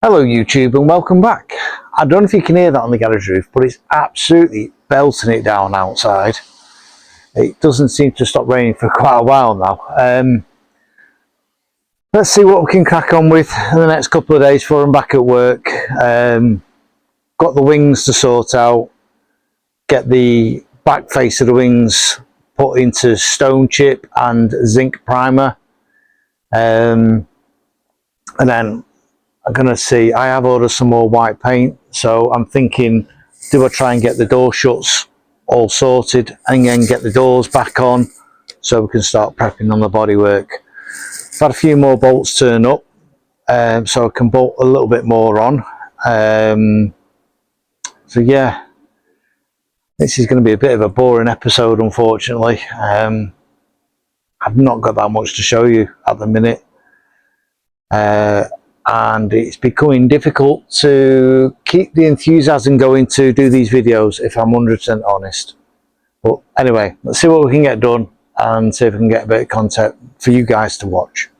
Hello YouTube and welcome back. I don't know if you can hear that on the garage roof, but it's absolutely belting it down outside. It doesn't seem to stop raining for quite a while now. Let's see what we can crack on with in the next couple of days before I'm back at work. Got the wings to sort out, get the back face of the wings put into stone chip and zinc primer, and then I'm going to see, I have ordered some more white paint, so I'm thinking, do I try and get the door shuts all sorted and then get the doors back on so we can start prepping on the bodywork. I've had a few more bolts turn up, so I can bolt a little bit more on. So yeah, this is going to be a bit of a boring episode, unfortunately. I've not got that much to show you at the minute. And it's becoming difficult to keep the enthusiasm going to do these videos, if I'm 100% honest. But anyway, let's see what we can get done and see if we can get a bit of content for you guys to watch.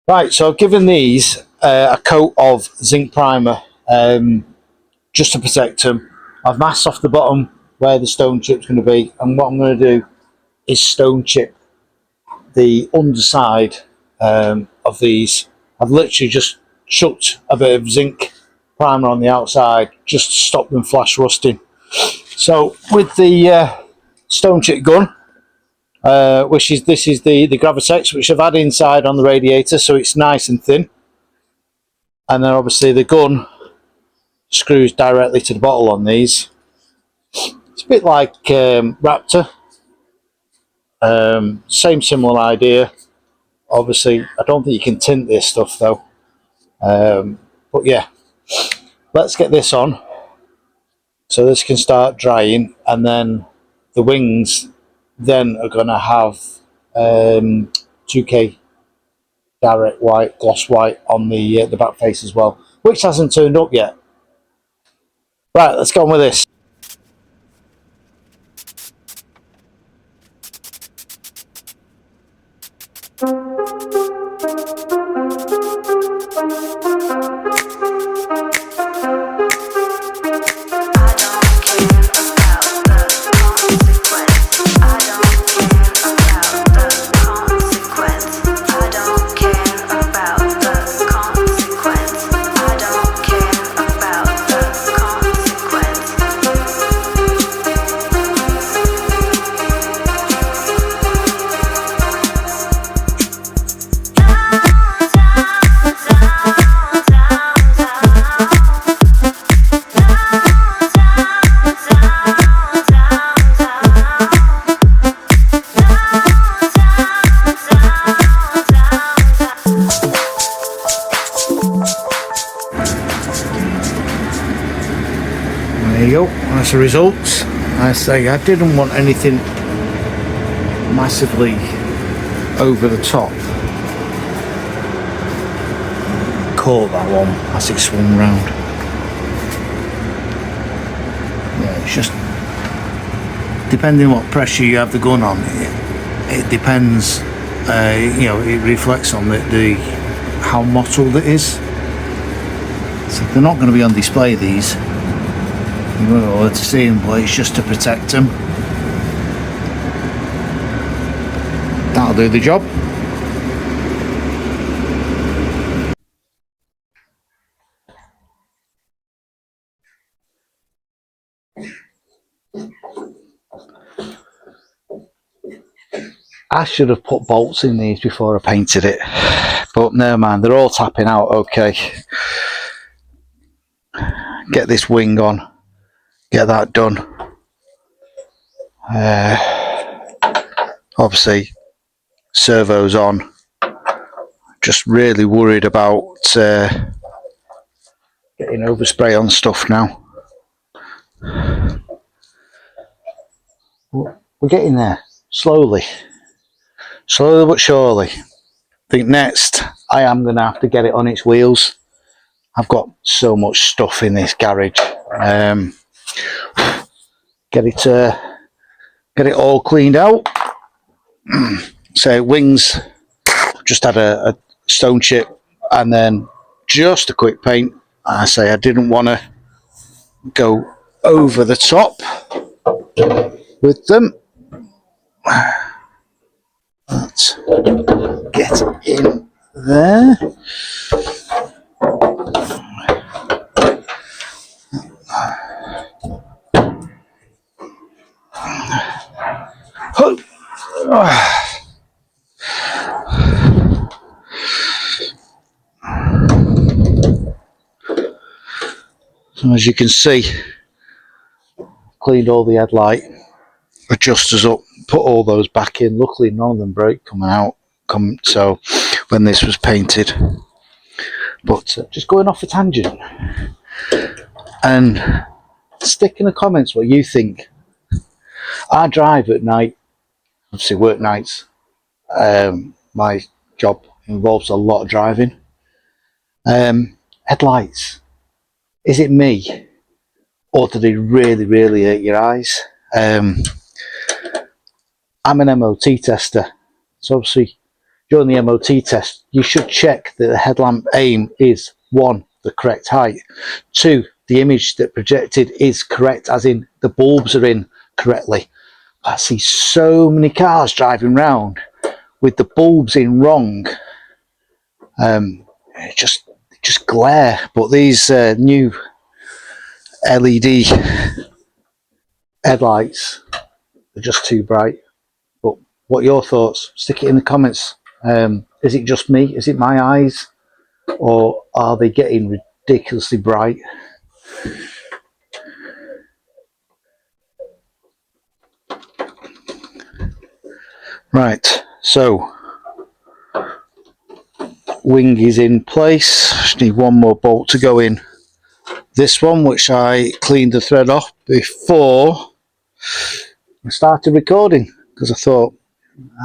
Right, so I've given these a coat of zinc primer just to protect them. I've masked off the bottom where the stone chip's going to be, and what I'm going to do is stone chip the underside of these. I've literally just chucked a bit of zinc primer on the outside just to stop them flash rusting. So with the stone chip gun, this is the Gravitex, which I've had inside on the radiator, so it's nice and thin. And then obviously the gun screws directly to the bottle on these. It's a bit like Raptor. Same similar idea. Obviously I don't think you can tint this stuff though, but yeah, let's get this on so this can start drying, and then the wings then are going to have 2K direct white, gloss white on the back face as well, which hasn't turned up yet. Right, let's go on with this. There you go, that's the results. I say I didn't want anything massively over the top. Caught that one as it swung round. Yeah, it's just depending what pressure you have the gun on, it depends. You know, it reflects on the how mottled it is. So they're not going to be on display, these. You won't be able to see them, but it's just to protect them. That'll do the job. I should have put bolts in these before I painted it, but never mind, they're all tapping out okay. Get this wing on. Get that done. Obviously servos on. Just really worried about getting overspray on stuff now. We're getting there slowly but surely. I think next I am going to have to get it on its wheels. I've got so much stuff in this garage. Get it all cleaned out. So wings just had a stone chip and then just a quick paint. I say I didn't want to go over the top with them. Let's get in there. So as you can see, cleaned all the headlight adjusters up, put all those back in. Luckily none of them broke coming out, so when this was painted. But just going off a tangent, and stick in the comments what you think. I drive at night, obviously work nights. My job involves a lot of driving. Headlights, is it me, or do they really hurt your eyes? I'm an MOT tester, so obviously during the MOT test you should check that the headlamp aim is 1, the correct height, 2, the image that projected is correct, as in the bulbs are in correctly. I see so many cars driving around with the bulbs in wrong. Just glare. But these new LED headlights are just too bright. But what are your thoughts? Stick it in the comments. Is it just me? Is it my eyes? Or are they getting ridiculously bright? Right, so wing is in place. Just need one more bolt to go in this one, which I cleaned the thread off before I started recording, because I thought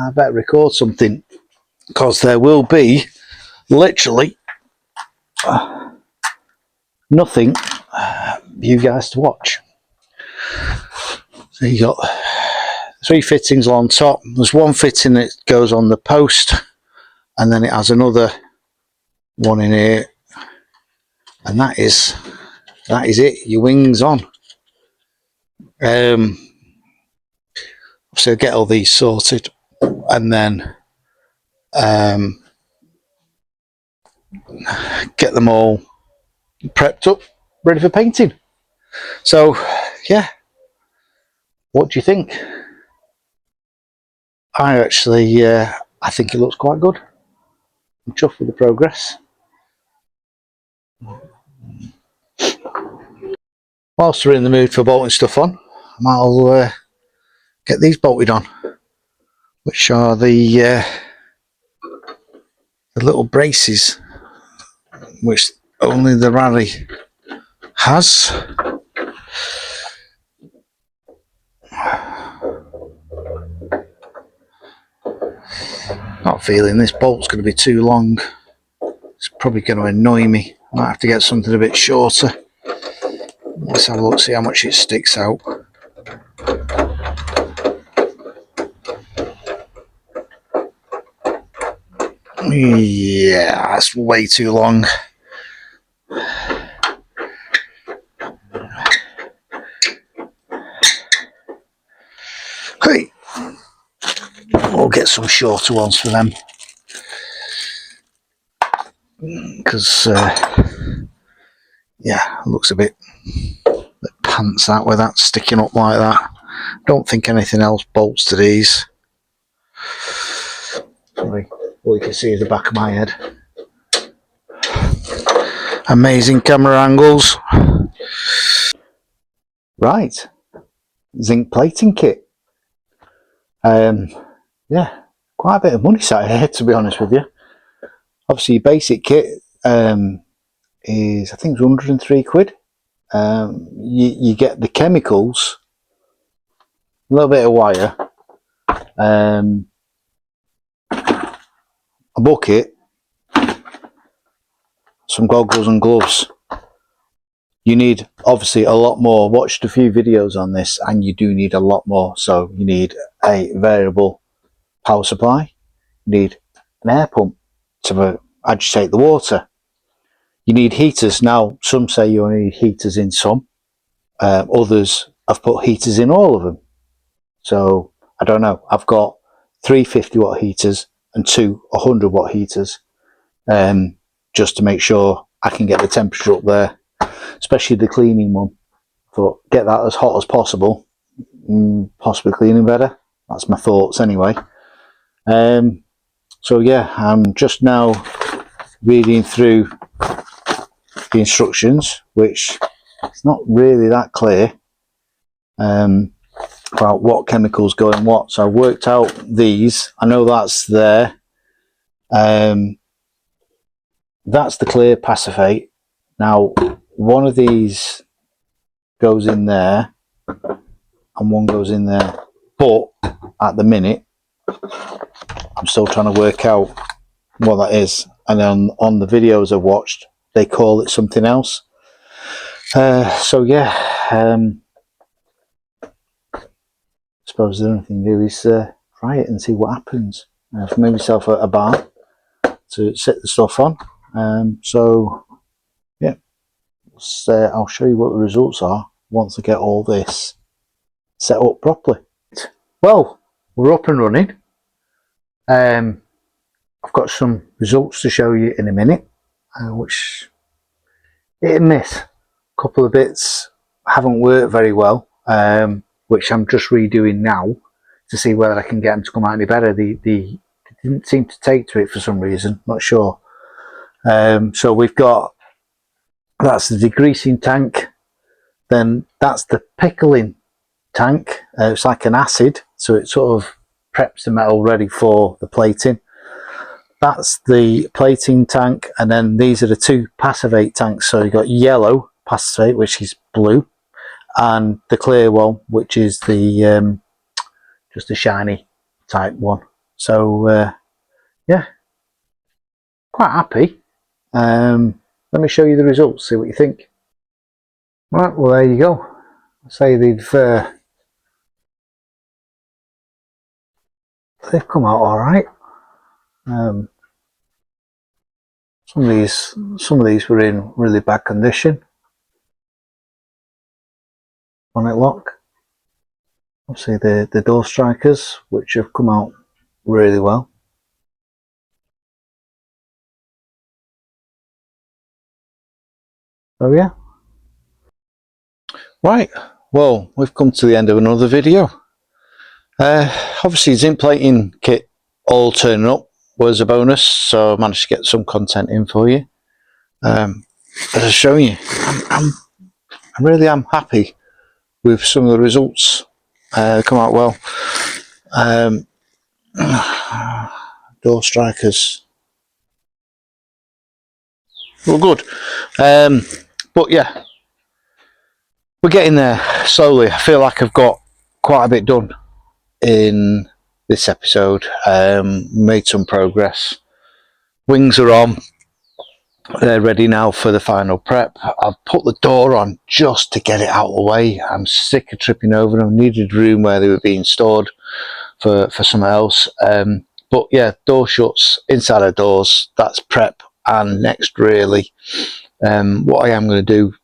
I better record something, because there will be literally nothing you guys to watch. So you got 3 fittings on top. There's one fitting that goes on the post, and then it has another one in here, and that is it. Your wings on. So get all these sorted, and then get them all prepped up, ready for painting. So yeah, what do you think? I think it looks quite good. I'm chuffed with the progress. Whilst we're in the mood for bolting stuff on, I might as well get these bolted on, which are the little braces which only the Rallye has. Not feeling this bolt's going to be too long. It's probably going to annoy me. Might have to get something a bit shorter. Let's have a look, see how much it sticks out. Yeah, that's way too long. Okay, we'll get some shorter ones for them, because yeah, it looks a bit pants out with that sticking up like that. Don't think anything else bolts to these. Sorry, all you can see is the back of my head. Amazing camera angles. Right, zinc plating kit. Yeah, quite a bit of money sat here, to be honest with you. Obviously your basic kit is, I think it's 103 quid. You get the chemicals, a little bit of wire, a bucket, some goggles and gloves. You need obviously a lot more. Watched a few videos on this, and you do need a lot more. So you need a variable power supply, you need an air pump, to agitate the water. You need heaters. Now, some say you only need heaters in some. Others have put heaters in all of them. So, I don't know. I've got 3 50-watt heaters and 2 100-watt heaters, just to make sure I can get the temperature up there, especially the cleaning one. But get that as hot as possible, possibly cleaning better. That's my thoughts anyway. So yeah, I'm just now reading through the instructions, which it's not really that clear about what chemicals go in what. So I worked out these. I know that's there. That's the clear passivate. Now, one of these goes in there and one goes in there, but at the minute I'm still trying to work out what that is. And then on the videos I've watched, they call it something else. So yeah, I suppose the only thing to do is try it and see what happens. I've made myself a bar to set the stuff on. So yeah, I'll show you what the results are once I get all this set up properly. Well, we're up and running. I've got some results to show you in a minute, which hit and miss. A couple of bits haven't worked very well, which I'm just redoing now to see whether I can get them to come out any better. They didn't seem to take to it for some reason, not sure. So we've got, that's the degreasing tank, then that's the pickling tank. It's like an acid, so it sort of preps the metal ready for the plating. That's the plating tank, and then these are the 2 passivate tanks. So you've got yellow passivate, which is blue, and the clear one, which is the just a shiny type one. So yeah, quite happy. Let me show you the results, see what you think. Right, well there you go. I'll say they've come out all right. Some of these were in really bad condition. Bonnet lock. Obviously the door strikers, which have come out really well. So yeah. Right, well, we've come to the end of another video. Obviously zinc plating kit all turning up was a bonus, so I managed to get some content in for you. As I've shown you, I really am happy with some of the results. Come out well. Door strikers were good, but yeah, we're getting there slowly. I feel like I've got quite a bit done in this episode. Made some progress. Wings are on. They're ready now for the final prep. I've put the door on just to get it out of the way. I'm sick of tripping over them. Needed room where they were being stored for something else. But yeah, door shuts, inside of doors, that's prep and next really. What I am going to do,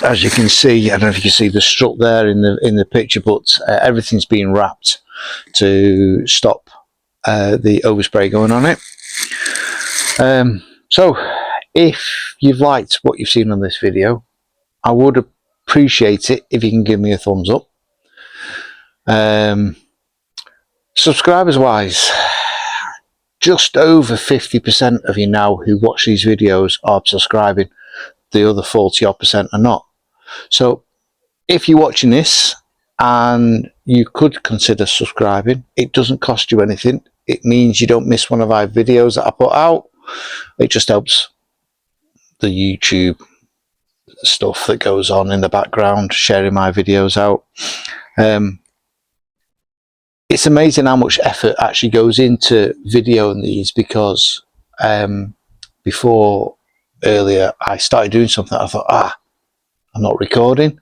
as you can see, I don't know if you can see the strut there in the picture, but everything's being wrapped to stop the overspray going on it. So if you've liked what you've seen on this video, I would appreciate it if you can give me a thumbs up. Subscribers wise, just over 50% of you now who watch these videos are subscribing. The other 40% are not. So if you're watching this and you could consider subscribing, it doesn't cost you anything. It means you don't miss one of our videos that I put out. It just helps the YouTube stuff that goes on in the background, sharing my videos out. It's amazing how much effort actually goes into videoing these, because before earlier I started doing something, I thought, I'm not recording.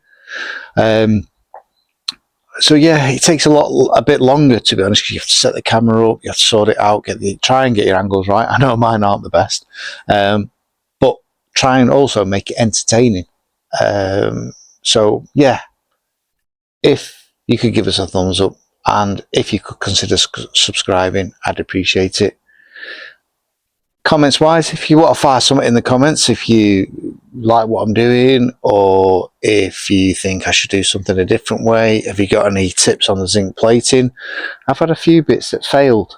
So yeah, it takes a bit longer, to be honest, because you have to set the camera up, you have to sort it out, try and get your angles right. I know mine aren't the best, but try and also make it entertaining. So yeah, if you could give us a thumbs up, and if you could consider subscribing, I'd appreciate it. Comments wise, if you want to fire something in the comments, if you like what I'm doing, or if you think I should do something a different way, have you got any tips on the zinc plating? I've had a few bits that failed.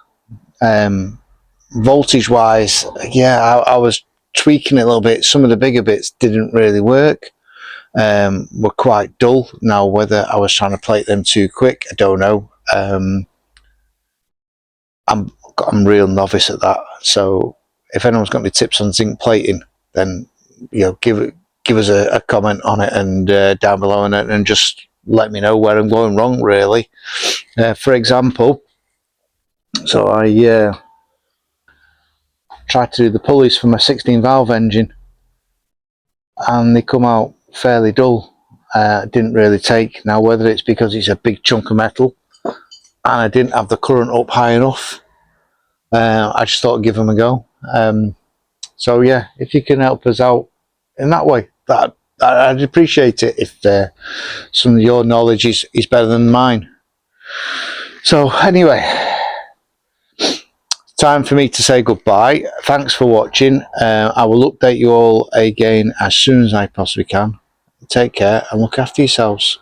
Voltage wise, yeah, I was tweaking it a little bit. Some of the bigger bits didn't really work, were quite dull. Now, whether I was trying to plate them too quick, I don't know. I'm real novice at that, so if anyone's got any tips on zinc plating, then give us a comment on it, and down below, and just let me know where I'm going wrong, really. For example, so I tried to do the pulleys for my 16 valve engine, and they come out fairly dull. Didn't really take. Now, whether it's because it's a big chunk of metal and I didn't have the current up high enough, I just thought I'd give them a go. So yeah, if you can help us out in that way, I'd appreciate it. If some of your knowledge is better than mine. So anyway, time for me to say goodbye. Thanks for watching. I will update you all again as soon as I possibly can. Take care and look after yourselves.